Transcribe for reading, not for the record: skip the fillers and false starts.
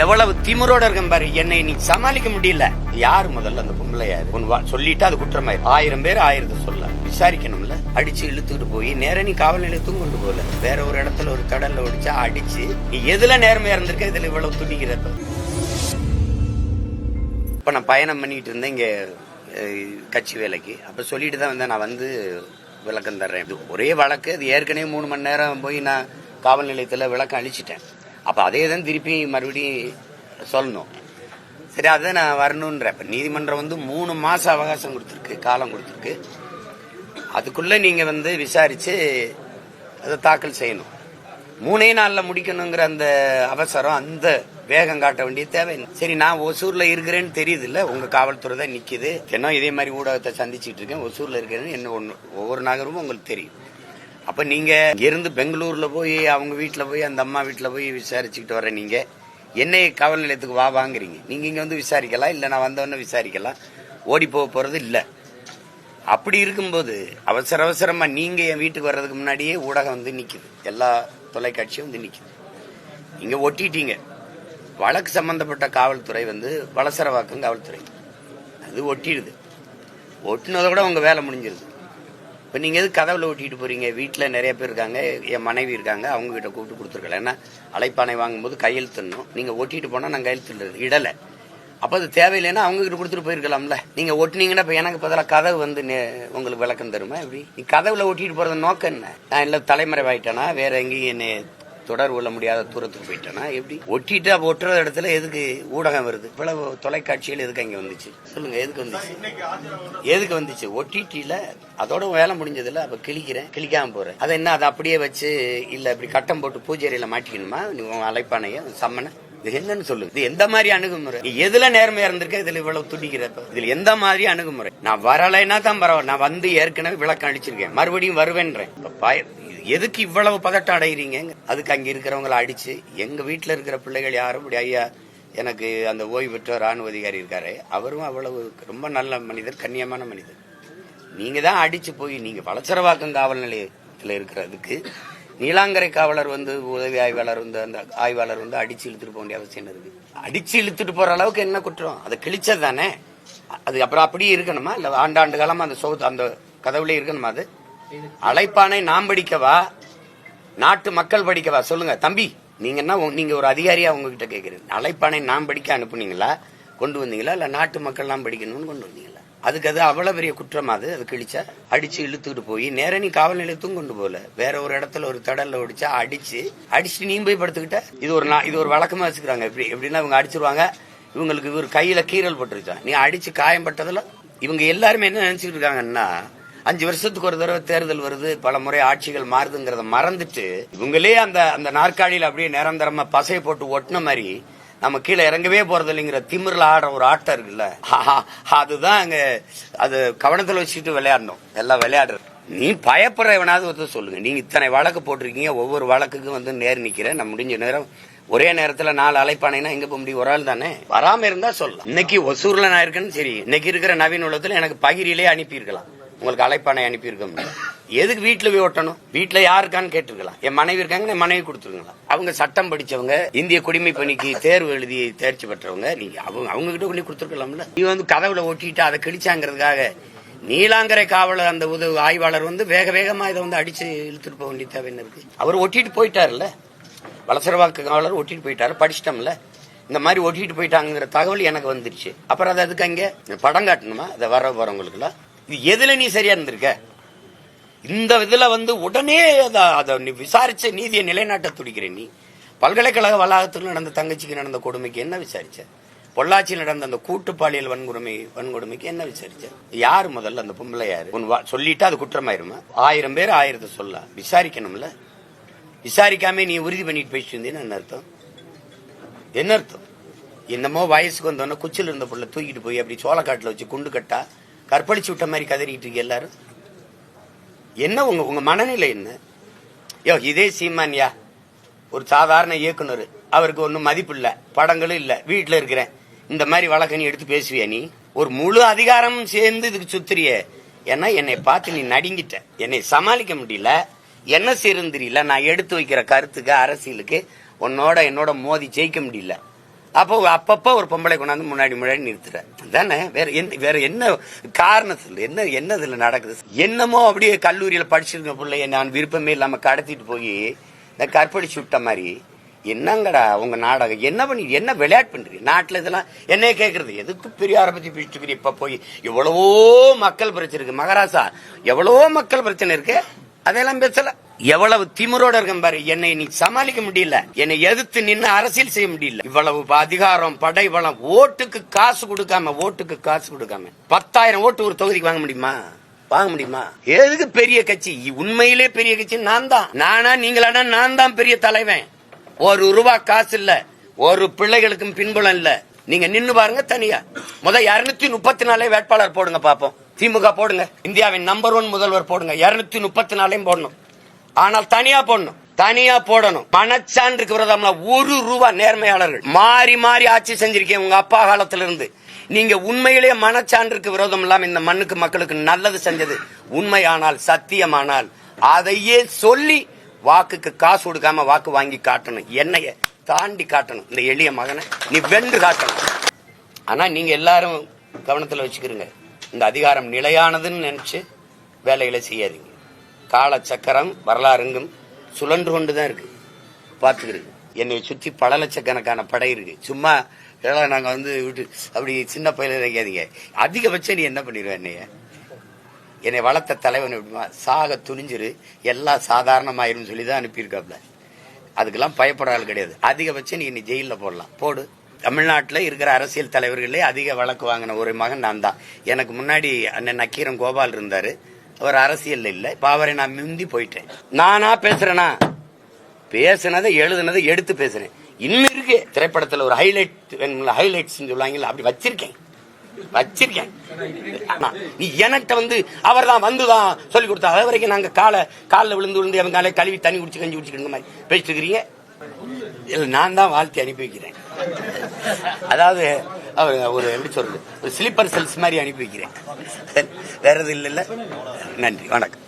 எவ்வளவு திமிரோட இருக்கும் பாரு, என்னை நீ சமாளிக்க முடியல. யாரு முதல்ல அந்த பொம்பளை யாரு? சொல்லிட்டு அது குற்றமாயி 1000 பேர் 1000 சொல்ல விசாரிக்கணும்ல. அடிச்சு இழுத்துட்டு போய் நேர நீ காவல் நிலையத்தும் கொண்டு போல, வேற ஒரு இடத்துல ஒரு கடல்ல ஒடிச்சா அடிச்சு நீ எதுல நேர்மையா இருந்திருக்க? இதுல இவ்வளவு துடிக்கிறப்ப. இப்ப நான் பயணம் பண்ணிட்டு இருந்தேன் இங்க கட்சி வேலைக்கு. அப்ப சொல்லிட்டு தான் வந்தேன், நான் வந்து விளக்கம் தர்றேன். ஒரே வழக்கு, அது ஏற்கனவே 3 மணி நேரம் போய் நான் காவல் நிலையத்துல விளக்கம் அழிச்சிட்டேன். அப்ப அதே தான் திருப்பி மறுபடியும் சொல்லணும். சரி, அதான் நான் வரணும்ன்ற. இப்ப நீதிமன்றம் வந்து 3 மாசம் அவகாசம் கொடுத்துருக்கு, காலம் கொடுத்துருக்கு. அதுக்குள்ள நீங்க வந்து விசாரிச்சு அதை தாக்கல் செய்யணும். 3 நாள்ல முடிக்கணுங்கிற அந்த அவசரம், அந்த வேகம் காட்ட வேண்டிய தேவை. சரி, நான் ஒசூர்ல இருக்கிறேன்னு தெரியுது இல்ல, உங்க காவல்துறை தான் நிக்குது. தினம் இதே மாதிரி ஊடகத்தை சந்திச்சுட்டு இருக்கேன். ஒசூர்ல இருக்கிறேன்னு என்ன ஒவ்வொரு நகரமும் உங்களுக்கு தெரியும். அப்ப நீங்க இருந்து பெங்களூர்ல போய் அவங்க வீட்டுல போய் அந்த அம்மா வீட்டுல போய் விசாரிச்சுக்கிட்டு வர நீங்க என்னை காவல் நிலையத்துக்கு வாங்குறீங்க. நீங்க இங்க வந்து விசாரிக்கலாம், இல்ல நான் வந்தவொடனே விசாரிக்கலாம். ஓடி போறது இல்ல. அப்படி இருக்கும்போது அவசரமா நீங்க என் வீட்டுக்கு வர்றதுக்கு முன்னாடியே ஊடகம் வந்து நிக்குது, எல்லா தொலைக்காட்சியும் வந்து நிக்குது. நீங்க ஒட்டிட்டீங்க. வழக்கு சம்பந்தப்பட்ட காவல்துறை வந்து வலசரவாக்கம் காவல்துறை, அது ஒட்டிடுது. ஒட்டினதை கூட உங்க வேலை முடிஞ்சிருது. இப்ப நீங்க எது கதவுல ஒட்டிட்டு போறீங்க? வீட்டுல நிறைய பேர் இருக்காங்க, என் மனைவி இருக்காங்க, அவங்க கிட்ட கூப்பிட்டு கொடுத்துருக்கல. ஏன்னா அழைப்பானை வாங்கும்போது கையெழுத்துணும். நீங்க ஒட்டிட்டு போனா நான் கையெழுத்து இடல. அப்ப அது தேவையில்லைன்னா அவங்க கிட்ட கொடுத்துட்டு போயிருக்கலாம்ல. நீங்க ஒட்டினீங்கன்னா இப்ப எனக்கு பதிலாக கதவு வந்து உங்களுக்கு விளக்கம் தருமா? எப்படி நீ கதவுல ஒட்டிட்டு போறது நோக்கம் என்ன? நான் இல்ல தலைமறைவாயிட்டேனா, வேற எங்கேயும் என்ன தொடர்பு கொள்ள முடியாத தூரத்துக்கு போயிட்டேனா? எப்படி ஒட்டிட்டு அப்ப ஒட்டுற இடத்துல எதுக்கு ஊடகம் வருது? இவ்வளவு தொலைக்காட்சிகள் எதுக்கு அங்க வந்துச்சு? சொல்லுங்க, எதுக்கு வந்துச்சு? ஒட்டிட்டில அதோட வேலை முடிஞ்சதுல. அப்ப கிளிக்காம போறேன். அதை என்ன, அதை அப்படியே வச்சு இல்ல இப்படி கட்டம் போட்டு பூஜையில மாட்டிக்கணுமா? அழைப்பானைய சம்மனை இது என்னன்னு சொல்லுங்க. இது எந்த மாதிரி அணுகுமுறை? நீ எதுல நேர்மையா இருந்திருக்க? இதுல இவ்வளவு துடிக்கிறப்ப இதுல எந்த மாதிரி அணுகுமுறை? நான் வரலைன்னா தான் பரவாயில்ல, நான் வந்து ஏற்கனவே விளக்கம் அடிச்சிருக்கேன், மறுபடியும் வருவேன்றேன். எதுக்கு இவ்வளவு பதட்டம் அடைகிறீங்க? அதுக்கு அங்க இருக்கிறவங்களை அடிச்சு, எங்க வீட்டுல இருக்கிற பிள்ளைகள் யாரும் இப்படி, ஐயா எனக்கு அந்த ஓய்வு பெற்ற ராணுவ அதிகாரி இருக்காரு, அவரும் அவ்வளவு ரொம்ப நல்ல மனிதர், கண்ணியமான மனிதர். நீங்க தான் அடிச்சு போய் நீங்க வலசரவாக்கம் காவல் நிலையத்துல இருக்கிறதுக்கு நீலாங்கரை காவலர் வந்து உதவி ஆய்வாளர் வந்து அந்த ஆய்வாளர் வந்து அடிச்சு இழுத்துட்டு போக வேண்டிய அவசியம் இருக்கு. அடிச்சு இழுத்துட்டு போற அளவுக்கு என்ன குற்றம்? அதை கிழிச்சது தானே. அது அப்புறம் அப்படியே இருக்கணுமா? இல்ல ஆண்டாண்டு காலமா அந்த அந்த கதவுல இருக்கணுமா? அது அழைப்பானை நாம் படிக்கவா, நாட்டு மக்கள் படிக்கவா? சொல்லுங்க தம்பி, நீங்க என்ன, நீங்க ஒரு அதிகாரியா உங்ககிட்ட கேக்குறீங்க. அழைப்பானை நாம் படிக்க அனுப்புனீங்களா, கொண்டு வந்தீங்களா, இல்ல நாட்டு மக்கள் நாம் படிக்கணும்னு கொண்டு வந்தீங்களா? அதுக்கு அது அவ்வளவு பெரிய குற்றம். அது கிழிச்சா அடிச்சு இழுத்துட்டு போய் நேர நீ காவல் நிலையத்தும் கொண்டு போல, வேற ஒரு இடத்துல ஒரு தடல்ல ஒடிச்சா அடிச்சு நீ போய் படுத்துக்கிட்ட. இது ஒரு வழக்கமா வச்சுக்கிறாங்க. எப்படின்னா இவங்க அடிச்சிருவாங்க, இவங்களுக்கு இவர் கையில கீறல் பட்டுருச்சா, நீ அடிச்சு காயம் பட்டதுல இவங்க எல்லாருமே என்ன நினைச்சுட்டு இருக்காங்கன்னா, 5 வருஷத்துக்கு ஒரு தடவை தேர்தல் வருது, பல முறை ஆட்சிகள் மாறுதுங்கிறத மறந்துட்டு இவங்களே அந்த நாற்காலியில அப்படியே நிரந்தரமா பசையை போட்டு ஒட்டின மாதிரி நம்ம கீழே இறங்கவே போறது இல்லைங்கிற திமிர்ல ஆடுற ஒரு ஆட்டம் இருக்குல்ல, அதுதான் அங்க அது கவனத்துல வச்சுட்டு விளையாடணும். எல்லாம் விளையாடுற நீ பயப்படுறவனாவது ஒருத்தர் சொல்லுங்க. நீங்க இத்தனை வழக்கு போட்டிருக்கீங்க, ஒவ்வொரு வழக்குக்கும் வந்து நேர் நிக்கிறேன். நான் முடிஞ்ச நேரம் ஒரே நேரத்துல 4 அழைப்பானைனா எங்க போக முடியும்? ஒரு ஆள் தானே. வராம இருந்தா சொல்லலாம். இன்னைக்கு ஒசூர்ல நான் இருக்கேன்னு சரி, இன்னைக்கு இருக்கிற நவீன உலகத்துல எனக்கு பகிரிலே அனுப்பி இருக்கலாம், உங்களுக்கு அழைப்பானை அனுப்பி இருக்க முடியும். எதுக்கு வீட்டுல போய் ஒட்டணும்? வீட்டுல யாருக்கான்னு கேட்டுருக்கலாம். என் மனைவி இருக்காங்க, என் மனைவி கொடுத்துருங்களா. அவங்க சட்டம் படிச்சவங்க, இந்திய குடிமை பணிக்கு தேர்வு எழுதி தேர்ச்சி பெற்றவங்க. நீங்க அவங்க கிட்ட கொண்டு கொடுத்துருக்கலாம்ல. நீ வந்து கதவுல ஒட்டிட்டு அதை கிழிச்சாங்கிறதுக்காக நீலாங்கரை காவலர் அந்த உதவி ஆய்வாளர் வந்து வேகமா இதை வந்து அடிச்சு இழுத்துட்டு போக வேண்டிய தேவை இருக்கு. அவர் ஒட்டிட்டு போயிட்டாருல்ல, வலசரவாக்கு காவலர் ஒட்டிட்டு போயிட்டாரு, படிச்சிட்டோம்ல. இந்த மாதிரி ஒட்டிட்டு போயிட்டாங்கிற தகவல் எனக்கு வந்துருச்சு. அப்புறம் அது அதுக்கு அங்க படம் காட்டணுமா? அதை வரவங்களுக்கு எல்லாம் இது எதுல நீ சரியா இருந்திருக்க? இந்த இதுல வந்து உடனே அதை விசாரிச்ச நீதியை நிலைநாட்ட துடிக்கிறேன். நீ பல்கலைக்கழக வளாகத்தில் நடந்த தங்கச்சிக்கு நடந்த கொடுமைக்கு என்ன விசாரிச்ச? பொள்ளாச்சியில் நடந்த அந்த கூட்டு பாலியல் வன்கொடுமைக்கு என்ன விசாரிச்ச? யாரு முதல்ல அந்த பொம்பளை யாரு? சொல்லிட்டு அது குற்றமாயிருமா? 1000 பேர் 1000 சொல்ல விசாரிக்கணும்ல. விசாரிக்காம நீ உறுதி பண்ணிட்டு போயிட்டு இருந்தீன்னு என்ன அர்த்தம்? என்ன அர்த்தம்? என்னமோ வயசுக்கு வந்தோன்னா குச்சில் இருந்த பொருளை தூக்கிட்டு போய் அப்படி சோளக்காட்டுல வச்சு குண்டு கட்டா கற்பழிச்சு விட்ட மாதிரி கதறிட்டு இருக்கு எல்லாரும். என்ன உங்க மனநிலை என்ன? இதே சீமான்யா ஒரு சாதாரண இயக்குனர், அவருக்கு ஒன்னும் மதிப்பு இல்ல, படங்களும் இல்ல, வீட்டுல இருக்கிறேன், இந்த மாதிரி வழக்க நீ எடுத்து பேசுவியா? நீ ஒரு முழு அதிகாரமும் சேர்ந்து இதுக்கு சுத்துறிய. ஏன்னா என்னை பார்த்து நீ நடுங்கிட்ட, என்னை சமாளிக்க முடியல, என்ன செய்யறது தெரியல. நான் எடுத்து வைக்கிற கருத்துக்கு அரசியலுக்கு என்னோட மோதி ஜெயிக்க முடியல. அப்போ அப்பப்ப ஒரு பொம்பளை கொண்டாந்து முன்னாடி நிறுத்துறேன் தானே. வேற என்ன காரணத்துல என்ன இதுல நடக்குது? என்னமோ அப்படியே கல்லூரியில படிச்சிருக்க பிள்ளைய நான் விருப்பமே இல்லாம கடத்திட்டு போய் இந்த கற்பழிச்சு விட்ட மாதிரி. என்னங்கடா உங்க நாடகம்? என்ன விளையாட்டு பண்றீங்க நாட்டுல? இதெல்லாம் என்னைய கேக்குறது எதுக்கு? பெரியாரை பத்தி பேசிட்டு இப்ப போய் எவ்வளவோ மக்கள் பிரச்சனை இருக்கு மகாராசா, எவ்வளவோ மக்கள் பிரச்சனை இருக்கு, அதெல்லாம் பேசல. எவ்வளவு திமிரோட இருக்கேன் பாரு. என்னை நீ சமாளிக்க முடியல, என்னை எதிர்த்து நின்று அரசியல் செய்ய முடியல. இவ்வளவு அதிகாரம், படை பலம், ஓட்டுக்கு காசு கொடுக்காம 10,000 ஓட்டு ஒரு தொகுதிக்கு வாங்க முடியுமா? எதுக்கு பெரிய கட்சி? உண்மையிலே பெரிய கட்சி நான் தான். நானா நீங்களானா நான் தான் பெரிய தலைவன். ₹1 காசு இல்ல, ஒரு பிள்ளைகளுக்கும் பின்புலம் இல்ல. நீங்க நின்னு பாருங்க தனியா. 234 வேட்பாளர் போடுங்க பாப்போம். திமுக போடுங்க, இந்தியாவின் நம்பர் 1 முதல்வர் போடுங்க, 234 போடணும். ஆனால் தனியா போடணும். மனச்சான்றுக்கு விரோதம்ல ₹1 நேர்மையாளர்கள் மாறி ஆட்சி செஞ்சிருக்கேன் உங்க அப்பா காலத்துல இருந்து. நீங்க உண்மையிலேயே மனச்சான்றுக்கு விரோதம் இல்லாம இந்த மண்ணுக்கு மக்களுக்கு நல்லது செஞ்சது உண்மையானால், சத்தியமானால் அதையே சொல்லி வாக்குக்கு காசு கொடுக்காம வாக்கு வாங்கி காட்டணும். என்னைய தாண்டி காட்டணும். இந்த எளிய மகனை நீ வென்று காட்டணும். ஆனா நீங்க எல்லாரும் கவனத்துல வச்சுக்கிறீங்க, இந்த அதிகாரம் நிலையானதுன்னு நினைச்சு வேலைகளை செய்யாதீங்க. கால சக்கரம் வரலாறுங்கும் சுழன்று கொண்டுதான் இருக்கு, பாத்துக்கிறது. என்னை சுத்தி பல லட்சக்கணக்கான படை இருக்கு. சும்மா நாங்க விட்டு அப்படி சின்ன பயில நினைக்காதீங்க. அதிகபட்சம் நீ என்ன பண்ணிடுவேன்? என்னை வளர்த்த தலைவன் எப்படிமா சாக துணிஞ்சிரு, எல்லாம் சாதாரணமாயிரும் சொல்லிதான் அனுப்பியிருக்காப்ல. அதுக்கெல்லாம் பயப்பட ஆள் கிடையாது. அதிகபட்சம் நீ ஜெயில போடலாம், போடு. தமிழ்நாட்டில் இருக்கிற அரசியல் தலைவர்களே அதிக வழக்கு வாங்கின ஒரு மகன் நான் தான். எனக்கு முன்னாடி அண்ணன் நக்கீரன் கோபால் இருந்தாரு, அவர் அரசியல் இல்ல. இப்ப அவரை நான் முந்தி போயிட்டேன். நானா பேசுனதை எழுதுனதை எடுத்து பேசுறேன். இன்னும் இருக்கு திரைப்படத்துல ஒரு ஹைலைட்ஸ் சொல்லுவாங்கல்ல, அப்படி வச்சிருக்கேன். நீ எனக்கு அவர் தான் வந்துதான் சொல்லி கொடுத்தா. அது வரைக்கும் நாங்க காலில் விழுந்து அவங்க கழுவி தண்ணி குடிச்சு கஞ்சி குடிச்சுக்கிற மாதிரி பேசிட்டு இருக்கிறீங்க. நான் தான் வாழ்த்தி அனுப்பி வைக்கிறேன். அதாவது ஒரு எப்படி சொல்றது, ஒரு ஸ்லீப்பர் செல்ஸ் மாதிரி அனுப்பி வைக்கிறேன். வேற எது இல்ல. நன்றி, வணக்கம்.